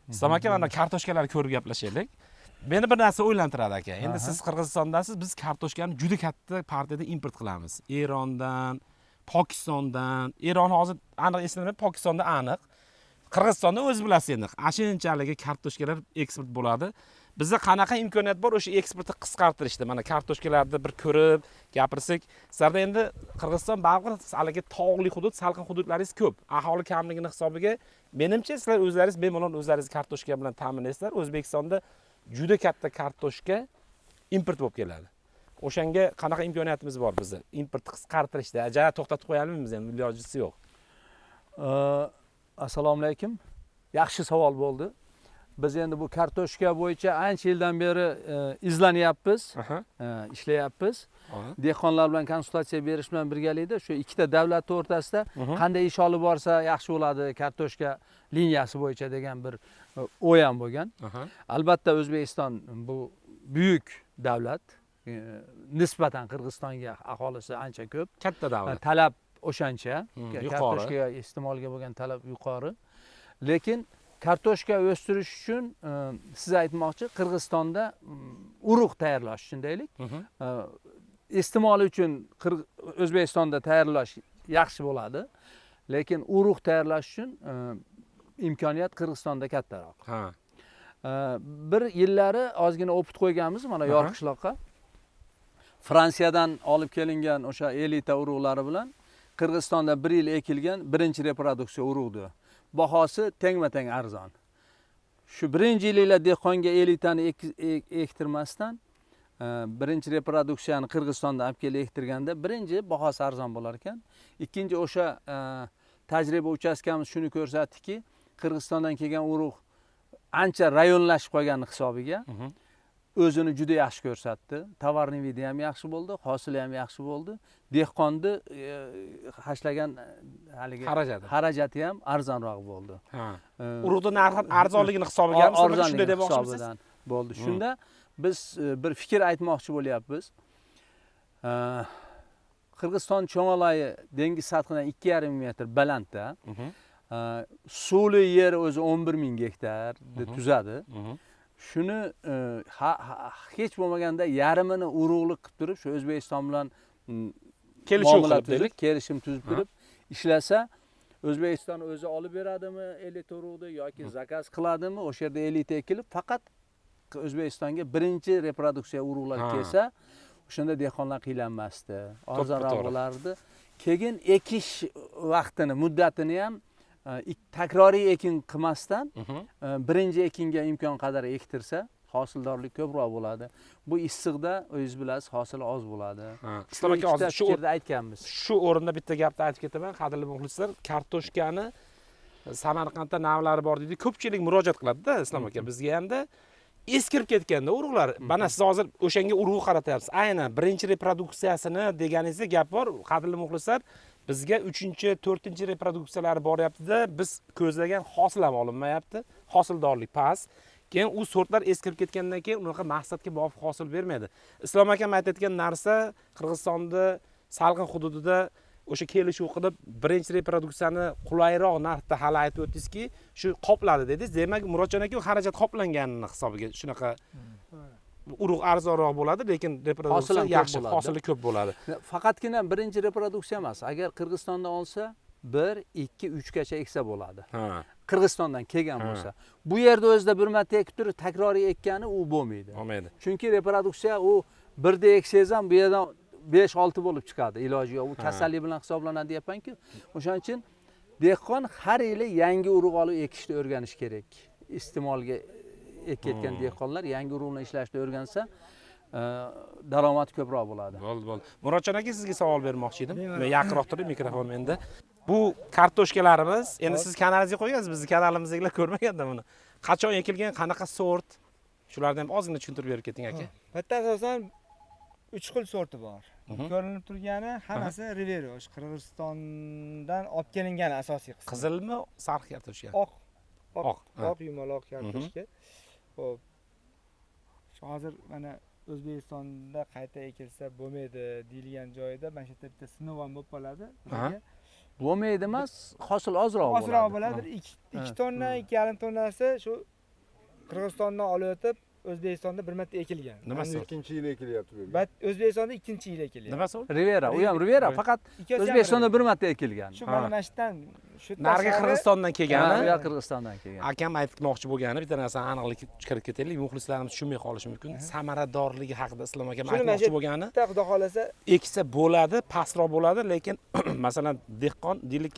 Islom aka, mana kartoshkalarni ko'rib gaplashaylik. Meni bir narsa o'ylantiradi aka. Endi siz Qirg'izistondasiz, biz kartoshkani juda katta partiyada import qilamiz. Erondan, Pokistondan. Eron hozir aniq eslamayman, Pokistonda aniq. Qirg'izistonda o'z bilasiz endi. Ashunchalik kartoshkalar eksport bo'ladi. Bizda qanaqa imkoniyat bor o'sha eksportni qisqartirishda? Mana kartoshkalarni bir ko'rib gapirsak, sizlarda endi Qirg'iziston baribir haligi tog'li hudud, salqin hududlaringiz ko'p. Aholi kamligini hisobiga menimcha sizlar o'zlaringiz bemalol o'zlaringiz kartoshka bilan ta'minlaysizlar. O'zbekistonda juda katta kartoshka import bo'lib keladi. O'shanga qanaqa imkoniyatimiz bor bizda? Importni qisqartirishda, ajab to'xtatib qo'yalmizmi endi ilojisi yo'q. Assalomu alaykum. Yaxshi savol bo'ldi. Biz endi bu kartoshka bo'yicha ancha yildan beri izlanyapmiz, ishlayapmiz. Dehqonlar bilan konsultatsiya berish bilan birgalikda shu ikkita davlat o'rtasida qanday ish olib borsa yaxshi bo'ladi kartoshka liniyasi bo'yicha degan bir o'y ham bo'lgan. Albatta O'zbekiston bu buyuk davlat, nisbatan Qirg'izistonga aholisi ancha ko'p. Katta davlat. Talab o'shancha, kartoshkaga iste'molga bo'lgan talab yuqori. Lekin kartoshka o'stirish uchun siz aytmoqchi, Qirg'izistonda urug' tayyorlash uchun deylik. Iste'mol uchun O'zbekistonda tayyorlash yaxshi bo'ladi, lekin urug' tayyorlash uchun imkoniyat Qirg'izistonda kattaroq. Bir yillari ozgina o'pit qo'yganmiz mana Yorqishloqqa. Fransiyadan olib kelingan o'sha elita urug'lari bilan Qirg'izistonda 1 yil ekilgan birinchi reproduksiya urug'di. Bahosi tengma-teng arzon. Shu birinchi yillar dehqonga elitani ektirmasdan birinchi reproduksiyani Qirg'izistonda olib kelib ektirganda birinchi bahosi arzon bo'lar ekan. Ikkinchi o'sha tajriba uchastkamiz shuni ko'rsatdiki, Qirg'izistondan kelgan urug' ancha rayonlashib qolgan hisobiga o'zini juda yaxshi ko'rsatdi. Tovarning vidi ham yaxshi bo'ldi, hosili ham yaxshi bo'ldi. Dehqonni hashlagan haligi xarajati ham arzonroq bo'ldi. Urug'ning narxi arzonligini hisobiga ham shunday demoqchimisiz? Bo'ldi. Shunda biz bir fikr aytmoqchi bo'lyapmiz. Qirg'iziston cho'ng'alayi dengiz sathidan 2,5 metr balandda. Suvli yer o'zi 11,000 gektar tuzadi. Shuni hech bo'lmaganda yarmini urug'lik qilib turib, shu O'zbekiston bilan kelishim tuzib turib ishlasa, O'zbekiston o'zi olib beradimi elita urug'ni yoki zakaz qiladimi, o'sha yerda elita ekilib, faqat O'zbekistonga birinchi reproduksiya urug'lar kelsa, o'shanda dehqonlar qiynalmasdi, arzonroq bo'lardi. Keyin ekish vaqtini, muddatini ham takroriy ekin qilmasdan birinchi ekinga imkon qadar ektirsa, hosildorlik ko'proq bo'ladi. Bu issiqda o'zingiz bilasiz, hosil oz bo'ladi. Islom aka hozir shu yerda aytganmiz. Shu o'rinda bitta gapni aytib ketaman, qadrli muxlislar. Kartoshkani Samarqandda navlari bor deydi. Ko'pchilik murojaat qiladi-da Islom aka bizga endi eskirib ketganda urug'lar. Mana siz hozir o'shanga urug' qaratyapsiz. Aynan birinchi reproduksiyasini deganingizda gap bor, qadrli muxlislar. Bizga 3-chi, 4-chi reproduksiyalari boryapti-da, biz ko'zlagan hosil ham olinmayapti. Hosildorlik past. Keyin u sortlar eskirib ketgandan keyin unaqa maqsadga muvofiq hosil bermaydi. Islom akam aytayotgan narsa Qirg'izistonda salqin hududida o'sha kelishuv qilib birinchi reproduksiyani qulayroq narxda hali aytib o'tdingizki, shu qopladi dedingiz. Demak, Murodjon aka xarajat qoplanganini hisobiga shunaqa urug' arzonroq bo'ladi, lekin reproduksiya yaxshi, hosili ko'p bo'ladi. Faqatgina birinchi reproduksiya emas. Agar Qirg'izistondan olsa 1, 2, 3 gacha eksa bo'ladi. Qirg'izistondan kelgan bo'lsa. Bu yerda o'zida bir marta ekib turib, takroriy ekkani u bo'lmaydi. Chunki reproduksiya u birda eksangiz ham bu yerdan 5-6 bo'lib chiqadi iloji yo'q. U kasallik bilan hisoblanadi deyapman-ku. O'shaning uchun dehqon har yili yangi urug' olib ekishni o'rganish kerak. Iste'molga ekayotgan dehqonlar yangi urug'ni ishlashni o'rgansa, daromad ko'proq bo'ladi. Bo'ldi. Murodjon aka, sizga savol bermoqchi edim. Men yaqinroq turib mikrofon menda. Bu kartoshkalarimiz, endi siz kanalingizga qo'ygansiz, bizning kanalimizdagilar ko'rmaganda buni. Qachon ekilgan, qanaqa sort? Shularni ham ozgina tushuntirib berib keting aka. Bitta asosan 3 xil sorti bor. Ko'rinib turgani hammasi Rivero, Qirg'izistondan olib kelingan asosiy qismi. Qizilmi, sariq kartoshka? Oq yumaloq kartoshka. Xo'p. Hozir mana O'zbekistonda qayta ekilsa bo'lmaydi deyilgan joyda mana shu yerda bitta sinov ham bo'lib qoladi. Bo'lmaydi emas, hosil ozroq bo'ladi. Ozroq bo'ladi. 2 tonna, 2,5 tonnasi shu Qirg'izistondan olayotib O'zbekistonda bir marta ekilgan. Nimasi? Ikkinchi yil ekilyapti bu. O'zbekistonda ikkinchi yil ekilgan. Nimasi u? Rivera, u ham Rivera, faqat Ikkalasi ham O'zbekistonda bir Rivera. marta ekilgan. Shu mana mana shudan shu Narigi Qirg'izistondan kelgani. Ha, Qirg'izistondan kelgan. Akam aytmoqchi bo'lgani bitta narsani aniqlik kirib ketaylik, muxlislarimiz tushunmay qolishi mumkin. Samaradorligi haqida Islom akam aytmoqchi bo'lgani, Xudo xolasa eksa bo'ladi, pastroq bo'ladi, lekin masalan dehqon deylik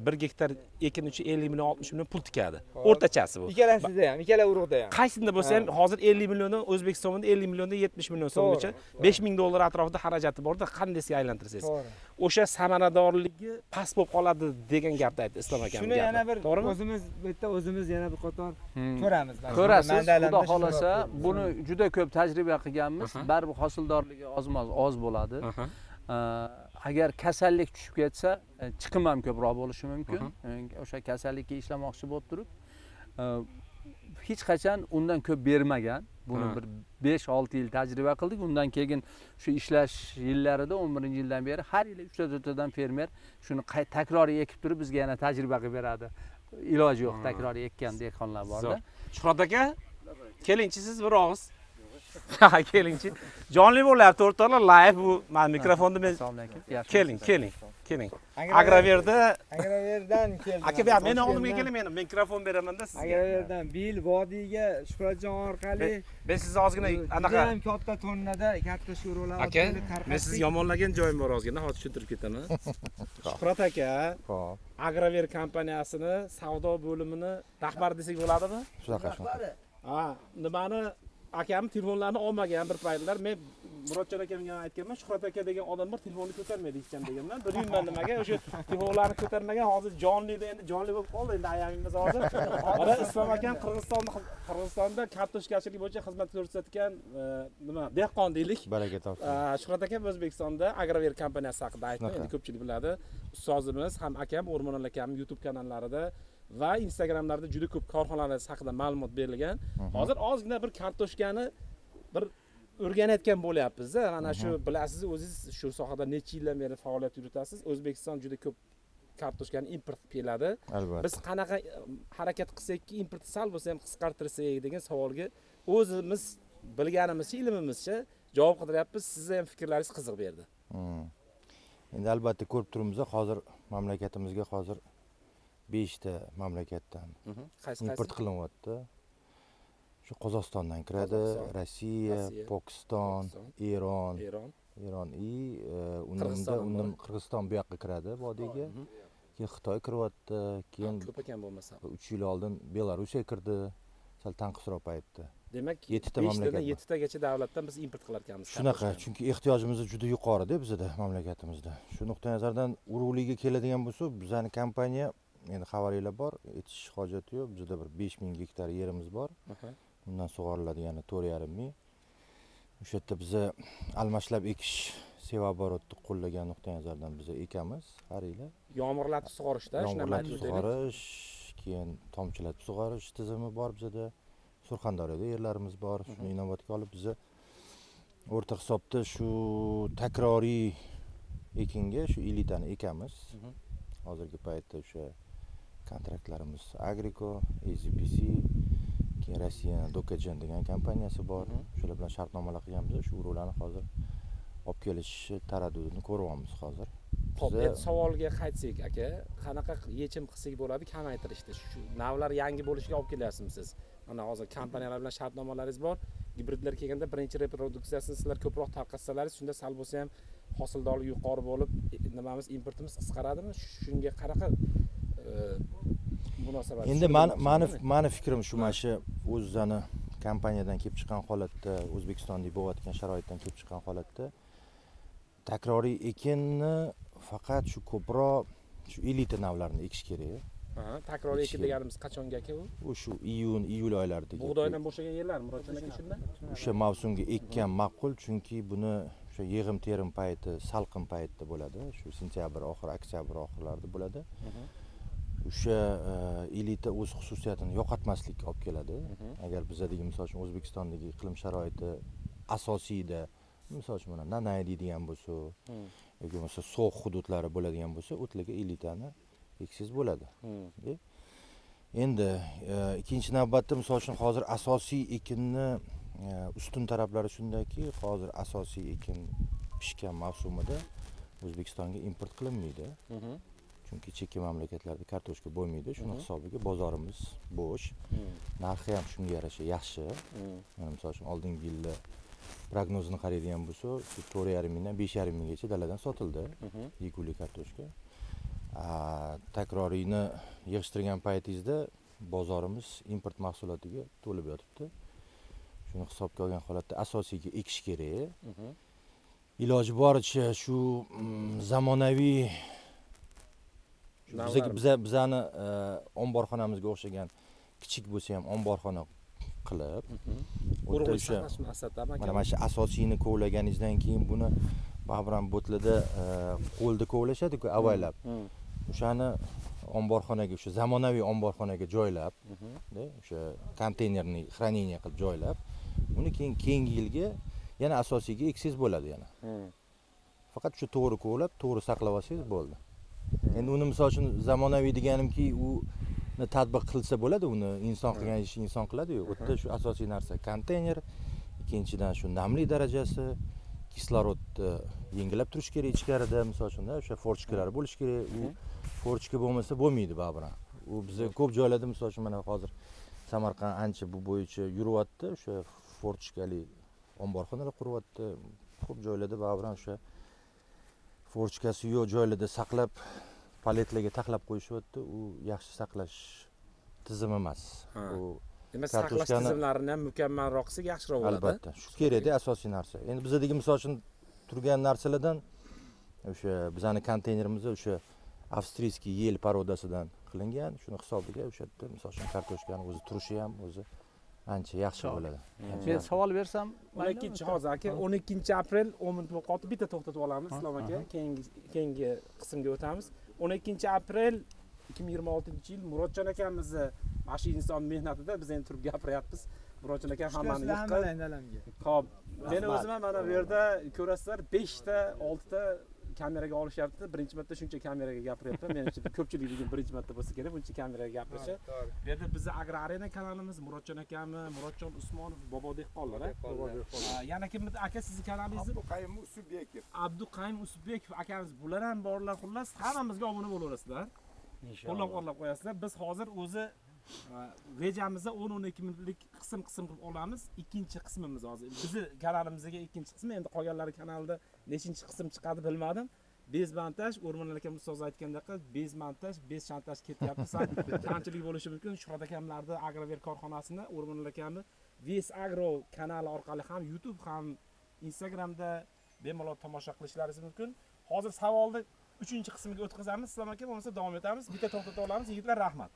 1 gektar ekin uchun 50 million 60 million pul tikadi. O'rtachasi bu. ikkalasida ham, ikkala urug'da ham. Qaysida bo'lsa ham hozir 50 milliondan O'zbekistonda 50 milliondan 70 million so'mgacha 5000 dollar atrofida xarajati borda, qandaysiga aylantirsangiz. To'g'ri. O'sha samaradorligi past bo'lib qoladi degan gapni aytdi Islom akam. Shuni yana bir to'g'rimi? o'zimiz bu yerda o'zimiz yana bir qator ko'ramiz. Ko'rasiz, Mandalarda Xudo shundoq xolasa, bo'ldi. buni juda ko'p tajriba qilganmiz. Baribir hosildorligi oz bo'ladi. Agar kasallik tushib ketsa, chiqim ham ko'proq bo'lishi mumkin. O'sha kasallikka ishlamoqchi bo'lib turib, hech qachon undan ko'p bermagan. Buni bir 5-6 yil tajriba qildik. Undan keyin shu ishlash yillarida 11-yildan beri har yili 3-4 dan fermer shuni takroriy ekib turib bizga yana tajriba qilib beradi. Iloji yo'q, takroriy ekkan dehqonlar borda. Shuhrat aka, kelingchi siz bir og'iz. Ha, kelingchi. Jonli bo'lyapti o'rtoqlar, live bu. Men mikrofonni men Assalomu alaykum. keling. Agraverda Agraverdan keldim. aka, bu meni oldimga keling, men mikrofon beraman-da sizga. Agraverdan Bil vodiyga Shuhratjon orqali Men sizni ozgina anaqa ham katta tonnada katta sho'rolar aka, men sizni yomonlagan joyim bor ozgina, hozir tushuntirib ketaman. Shuhrat aka, Xo'p. Agraver kompaniyasini savdo bo'limini rahbari desak bo'ladimi? Shunaqa. Ha, nimani akam telefonlarni olmagan bir paytlar men Murodjon akamga aytganman, Shuhrat aka degan odamlar telefonni ko'tarmaydi hech ham deganman. Bilmayman nimaga, o'sha telefonlarni ko'tarmagan, hozir jonlida endi jonli bo'lib qoldi endi ayamimiz hozir. Mana Islom akam Qirg'izistonda kartoshkachilik bo'yicha xizmat ko'rsatgan nima, dehqon deylik. Baraka topsin. Shuhrat aka O'zbekistonda Agraver kompaniyasi haqida aytdi. Endi ko'pchilik biladi. Ustozimiz ham akam O'rmonali akam YouTube kanallarida va Instagramlarda juda ko'p korxonalar haqida ma'lumot berilgan. Hozir ozgina bir kartoshkani bir o'rganayotgan bo'lyapmiz-da. Mana shu bilasiz, o'zingiz shu sohada necha yildan beri faoliyat yuritasiz. O'zbekiston juda ko'p kartoshkani import qiladi. Albatta. Biz qanaqa harakat qilsakki import sal bo'lsa ham qisqartirsak degan savolga o'zimiz bilganimizcha, ilmimizcha javob qidiryapmiz. Sizning ham fikrlaringiz qiziq berdi. Endi albatta ko'rib turibmiz, hozir mamlakatimizga hozir 5 ta mamlakatdan import qilinyapti. Shu Qozog'istondan kiradi, Rossiya, Pokiston, Eron undan Qirg'iziston bu yoqqa kiradi vodiyga. Keyin Xitoy kiryapti, keyin ko'p ekan bo'lmasa. 3 yil oldin Belorussiya kirdi. Sal tanqisroq paytda. Demak, 7 ta mamlakat. 7 tagacha davlatdan biz import qilar ekanmiz. Shunaqa, chunki ehtiyojimiz juda yuqori-da bizda, mamlakatimizda. Shu nuqtai nazardan urug'ligiga keladigan bo'lsa, bizning kompaniya endi xabaringlar bor, yetish hojati yo'q. Bizda bir 5000 gektar yerimiz bor. Undan sug'oriladi yana 4,5 ming. O'sha yerda biz almashlab ekish sevaborotni qo'llagan nuqtai nazardan biz ekamiz har yili. Yomg'irlatib sug'orishda, Yomg'irlatib sug'orish, keyin tomchilatib sug'orish tizimi bor bizda. Surxondaryoda yerlarimiz bor. Shuni inobatga olib biz o'rta hisobda shu takroriy ekinga shu elitani ekamiz. Hozirgi paytda o'sha kontraktlarimiz Agriko, AZPC, keyin Rossiyaning Dokagen degan kompaniyasi bor. Shular bilan shartnomalar qilganmiz. Shu urug'larni hozir olib kelish taraddudini ko'ryapmiz hozir. Xo'p, endi savolga qaytsak aka, qanaqa yechim qilsak bo'ladi kamaytirishda? Shu navlar yangi bo'lishiga olib kelyapsizmi siz? Mana hozir kompaniyalar bilan shartnomalaringiz bor. Gibridlar kelganda birinchi reproduksiyasini sizlar ko'proq tarqatsalaringiz, shunda sal bo'lsa ham hosildorlik yuqori bo'lib, nimamiz importimiz qisqaradimi? Shunga qanaqa munosabat? Endi mani fikrim shu, mana shu o'zini kompaniyadan kelib chiqqan holatda, O'zbekistonda bo'layotgan sharoitdan kelib chiqqan holatda takroriy ekinni faqat shu ko'proq shu elita navlarini ekish kerak. Takroriy ekin deganimiz qachonga aka u? U shu iyun-iyul oylaridagi. Bug'doydan bo'shagan yerlar Murodjon aka shunda? O'sha mavsumga ekkan ma'qul, chunki buni o'sha yig'im-terim payti, salqin paytda bo'ladi. Shu sentyabr oxir, oktyabr oxirlarida bo'ladi. O'sha elita o'z xususiyatini yo'qotmaslikka olib keladi. Agar bizdagi misol uchun O'zbekistondagi iqlim sharoiti asosiyda misol uchun mana Nanay deydigan bo'lsa, yoki bo'lmasa sovuq hududlari bo'ladigan bo'lsa, o'tlarga elitani eksangiz bo'ladi. Endi ikkinchi navbatda misol uchun hozir asosiy ekinni ustun taraflari shundaki, hozir asosiy ekin pishgan mavsumida O'zbekistonga import qilinmaydi. Chunki chekka mamlakatlarda kartoshka bo'lmaydi. Shuning hisobiga bozorimiz bo'sh. Narxi ham shunga yarasha yaxshi. Mana misol uchun oldingi yilda prognozini qaraydigan bo'lsa, 4,5 mingdan 5,5 minggacha daladan sotildi. Yegulik kartoshka. Takroriyni yig'ishtirgan paytingizda bozorimiz import mahsulotiga to'lib yotibdi. Shuni hisobga olgan holatda asosiyga ekish kerak. Iloji boricha shu zamonaviy bizani omborxonamizga o'xshagan kichik bo'lsa ham omborxona qilib, o'rta o'sha mana shu asosiyni kovlaganingizdan keyin buni babram bo'tlida qo'lda kovlashadi-ku avaylab. O'shani omborxonaga, o'sha zamonaviy omborxonaga joylab, o'sha konteynerni xraneniya qilib joylab, uni keyin keyingi yilga yana asosiyga eksangiz bo'ladi yana. Faqat shu to'g'ri kovlab, to'g'ri saqlab olsangiz bo'ldi. Endi uni misol uchun zamonaviy deganimki, uni tatbiq qilsa bo'ladi, uni inson qilgan ishni inson qiladi-yu. U yerda shu asosiy narsa konteyner, ikkinchidan shu namlik darajasi, kislorodni yengillab turish kerak ichkarida, misol uchun o'sha forchkalar bo'lish kerak. U forchka bo'lmasa bo'lmaydi babra. U bizda ko'p joylarda misol uchun mana hozir Samarqand ancha bu bo'yicha yuryapti, o'sha forchkali omborxonalar quryapti. Ko'p joylarda babra o'sha forchkasi yo'q joylarda saqlab, paletlarga taxlab qo'yishyapti. U yaxshi saqlash tizimi emas. U demak, saqlash tizimlarini ham mukammalroq qilsak yaxshiroq bo'ladi. Albatta, shu kerakda asosiy narsa. Endi bizdagi misol uchun turgan narsalardan o'sha bizani konteynerimiz o'sha avstriyskiy yel parodasidan qilingan. Shuni hisobiga o'sha yerda misol uchun kartoshkani o'zi turishi ham o'zi ancha yaxshi bo'ladi. Men savol bersam, 12-hozir aka 12-aprel 10 minut bo'lib qoldi. Bitta to'xtatib olamiz Islom aka. Keyingi qismga o'tamiz. 12-aprel 2026-yil Murodjon akamizni mana shu inson mehnatida biz endi turib gapiryapmiz. Murodjon aka hammani yiqqan. Xo'p, men o'zim ham mana bu yerda ko'rasizlar 5 ta, 6 ta kameraga olishyapti. Birinchi marta shuncha kameraga gapiryapman. Menimcha ko'pchilik bugun birinchi marta bo'lsa kerak buncha kameraga gapirishi. Bu yerda bizning Agro Arena kanalimiz, Murodjon akami, Murodjon Usmonov, Bobo dehqonlar, yana kimdir aka sizning kanalingiz? Abduqayim Usubekov. Abduqayim Usubekov akamiz, bular ham borlar, xullas hammamizga obuna bo'laverasizlar. Qo'llab-quvvatlab qo'yasizlar. Biz hozir o'zi rejamizda 10-12 minutlik qism qilib olamiz. Ikkinchi qismimiz hozir. Bizning kanalimizga ikkinchi qismi, endi qolganlari kanalida nechinchi qism chiqadi bilmadim. Bez montaj, O'rmonali akam ustoz aytgandek, bez montaj, bez shantaj ketyapti. Kamchilik bo'lishi mumkin. Shuhrat akamlarning Agrover korxonasini O'rmonali akamni Ves Agro kanali orqali ham YouTube ham Instagramda bemalol tomosha qilishlaringiz mumkin. Hozir savolni 3-qismiga o'tkazamiz. Islom aka, bo'lmasa davom etamiz. Bitta to'xtatib olamiz. Yigitlar, rahmat.